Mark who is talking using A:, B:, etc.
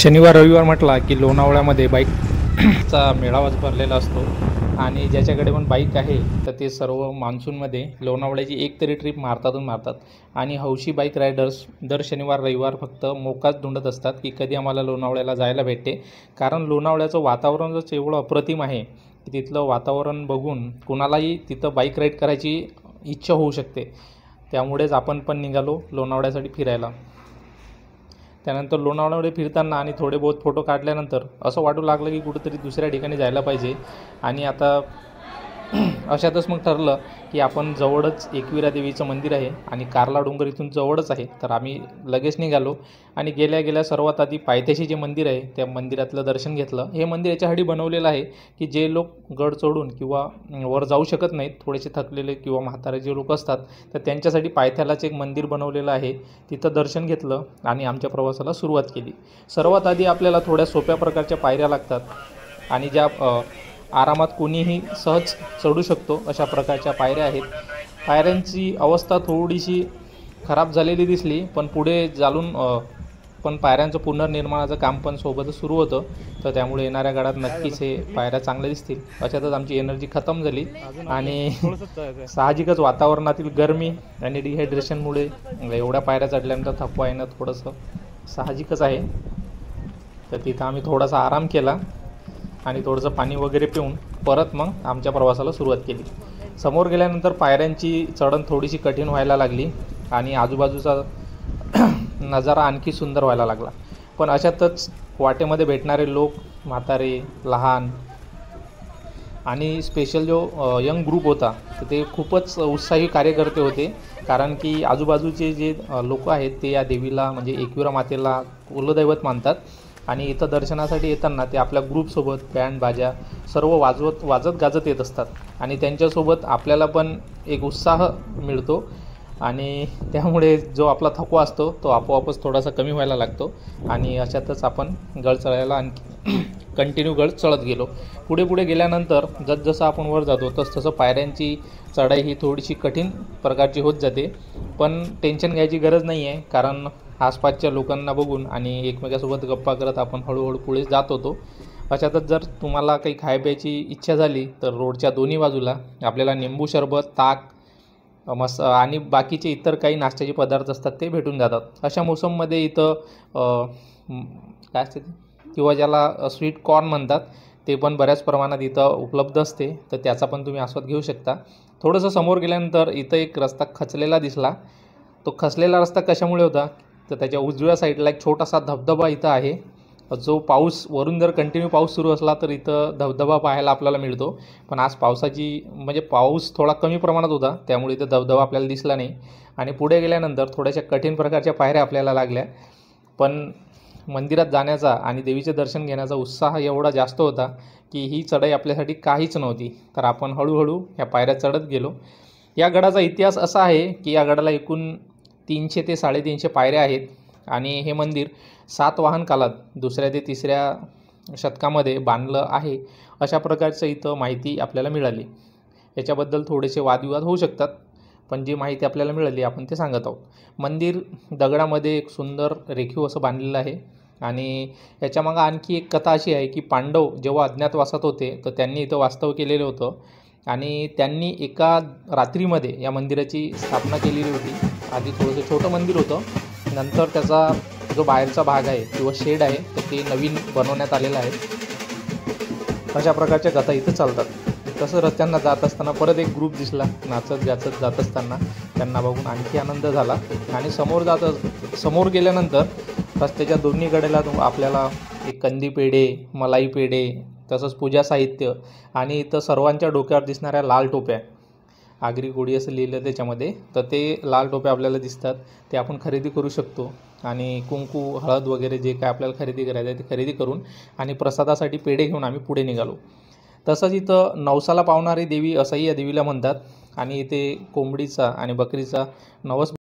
A: शनिवार रविवार म्हटला की लोणावळ्यामध्ये बाईकचा मेळावाच भरलेला असतो आणि ज्याच्याकडे पण बाईक आहे तर ते सर्व मान्सूनमध्ये लोणावळ्याची एक तरी ट्रिप मारतात आणि हौशी बाईक रायडर्स दर शनिवार रविवार फक्त मोकाच धुंडत असतात की कधी आम्हाला लोणावळ्याला जायला भेटते। कारण लोणावळ्याचं वातावरणच एवढं अप्रतिम आहे की तिथलं वातावरण बघून कुणालाही तिथं बाईक राईड करायची इच्छा होऊ शकते। त्यामुळेच आपण पण निघालो लोणावळ्यासाठी फिरायला। त्यानंतर लोणावळ्यामध्ये फिरताना आणि थोडे बहुत फोटो काढल्यानंतर असं वाटू लागलं की कुठेतरी दुसऱ्या ठिकाणी जायला पाहिजे। आणि आता अशातच मग ठरलं की आपण जवळच एकविरा देवीचं मंदिर आहे आणि कारला डोंगर इथून जवळच आहे, तर आम्ही लगेच निघालो आणि गेल्या गेल्या सर्वात आधी पायथ्याशी जे मंदिर आहे त्या मंदिरातलं दर्शन घेतलं। हे मंदिर याच्यासाठी बनवलेलं आहे की जे लोक गड चढून किंवा वर जाऊ शकत नाहीत, थोडेसे थकलेले किंवा म्हातारे जे लोक असतात, तर त्यांच्यासाठी पायथ्यालाच एक मंदिर बनवलेलं आहे। तिथं दर्शन घेतलं आणि आमच्या प्रवासाला सुरुवात केली। सर्वात आधी आपल्याला थोड्या सोप्या प्रकारच्या पायऱ्या लागतात आणि ज्या आरामात कोणीही सहज चढू शकतो अशा प्रकारच्या पायऱ्या आहेत। पायऱ्यांची अवस्था थोडीशी खराब झालेली दिसली, पण पुढे चालून पण पायऱ्यांचं पुनर्निर्माणाचं काम पण सोबतच सुरू होतं, तर त्यामुळे येणाऱ्या काळात नक्कीच हे पायऱ्या चांगल्या दिसतील। अशातच आमची एनर्जी खतम झाली आणि साहजिकच वातावरणातील गरमी आणि डिहायड्रेशनमुळे एवढ्या पायऱ्या चढल्यानंतर थकवा येणं थोडंसं साहजिकच आहे। तर तिथं आम्ही थोडासा आराम केला आणि थोडंसं पाणी वगैरे पिऊन परत मग आमच्या प्रवासाला सुरुवात केली। समोर गेल्यानंतर पायऱ्यांची चढण थोडीशी कठीण व्हायला लागली आणि आजूबाजूचा नजारा आणखी सुंदर व्हायला लागला। पण अशातच वाटेमध्ये भेटणारे लोक, म्हातारे, लहान आणि स्पेशल जो यंग ग्रुप होता तर ते खूपच उत्साही कार्यकर्ते होते। कारण की आजूबाजूचे जे लोक आहेत ते या देवीला म्हणजे एकविरा मातेला कुलदैवत मानतात आणि इथं दर्शनासाठी येताना ते आपल्या ग्रुपसोबत बँड बाजा सर्व वाजत गाजत येत असतात आणि त्यांच्यासोबत आपल्याला पण एक उत्साह मिळतो आणि त्यामुळे जो आपला थकवा असतो तो आपोआपच थोडासा कमी व्हायला लागतो। आणि अशातच आपण गड चढायला आणखी कंटिन्यू गड चढत गेलो। पुढे गेल्यानंतर जसं आपण वर जातो तसं पायऱ्यांची चढाई ही थोडीशी कठीण प्रकारची होत जाते, पण टेन्शन घ्यायची गरज नाही आहे। कारण आसपासच्या लोकांना बघून आणि एकमेकांसोबत गप्पा करत आपण हळूहळू पुढे जात होतो। अशातच जर तुम्हाला काही खायप्याची इच्छा झाली तर रोडच्या दोन्ही बाजूला आपल्याला निंबू सरबत, ताक, आणि बाकीचे इतर काही नाश्त्याचे पदार्थ असतात ते भेटून जातात। अशा मोसममध्ये इथं काय असते किंवा ज्याला स्वीट कॉर्न म्हणतात ते पण बऱ्याच प्रमाणात इथं उपलब्ध असते, तर त्याचा पण तुम्ही आस्वाद घेऊ शकता। थोडंसं समोर गेल्यानंतर इथं एक रस्ता खचलेला दिसला। तो खचलेला रस्ता कशामुळे होता तर त्याच्या उजव्या साईडला एक छोटासा धबधबा इथं आहे, जो पाऊस वरून जर कंटिन्यू पाऊस सुरू असला तर इथं धबधबा पाहायला आपल्याला मिळतो। पण आज पाऊस थोडा कमी प्रमाणात होता त्यामुळे इथं धबधबा आपल्याला दिसला नाही। आणि पुढे गेल्यानंतर थोड्याशा कठीण प्रकारच्या पायऱ्या आपल्याला लागल्या, पण मंदिरात जाण्याचा आणि देवीचे दर्शन घेण्याचा उत्साह एवढा जास्त होता की ही चढाई आपल्यासाठी काहीच नव्हती। तर आपण हळूहळू ह्या पायऱ्या चढत गेलो। या गडाचा इतिहास असा आहे की या गडाला एकूण 300 ते 350 पायऱ्या आहेत आणि हे मंदिर सातवाहन काळात 2ऱ्या ते 3ऱ्या शतकामध्ये बांधलं आहे अशा प्रकारचं इथं माहिती आपल्याला मिळाली। याच्याबद्दल थोडेसे वादविवाद होऊ शकतात, पण जी माहिती आपल्याला मिळाली आपण ते सांगत आहोत। मंदिर दगडामध्ये एक सुंदर रेखीव असं बांधलेलं आहे आणि याच्यामागं आणखी एक कथा अशी आहे की पांडव जेव्हा अज्ञातवासात होते तर त्यांनी इथं वास्तव केलेलं होतं आणि त्यांनी एका रात्रीमध्ये या मंदिराची स्थापना केलेली होती। आधी थोडंसं छोटं मंदिर होतं, नंतर त्याचा जो बाहेरचा भाग आहे किंवा शेड आहे तर ते नवीन बनवण्यात आलेलं आहे। अशा प्रकारच्या कथा इथं चालतात। तसं रस्त्यांना जात असताना परत एक ग्रुप दिसला नाचत गाचत जात असताना, त्यांना बघून आणखी आनंद झाला। आणि समोर गेल्यानंतर रस्त्याच्या दोन्ही कडेला आपल्याला एक कंदी पेढे, मलाई पेढे, तसंच पूजा साहित्य आणि इथं सर्वांच्या डोक्यावर दिसणाऱ्या लाल टोप्या, आगरी कोळी असं लिहिलं त्याच्यामध्ये, तर ते लाल टोप्या आपल्याला दिसतात, ते आपण खरेदी करू शकतो। आणि कुंकू, हळद वगैरे जे काय आपल्याला खरेदी करायचं आहे ते खरेदी करून आणि प्रसादासाठी पेढे घेऊन आम्ही पुढे निघालो। तसंच इथं नवसाला पावणारी देवी असंही या देवीला म्हणतात आणि इथे कोंबडीचा आणि बकरीचा नवस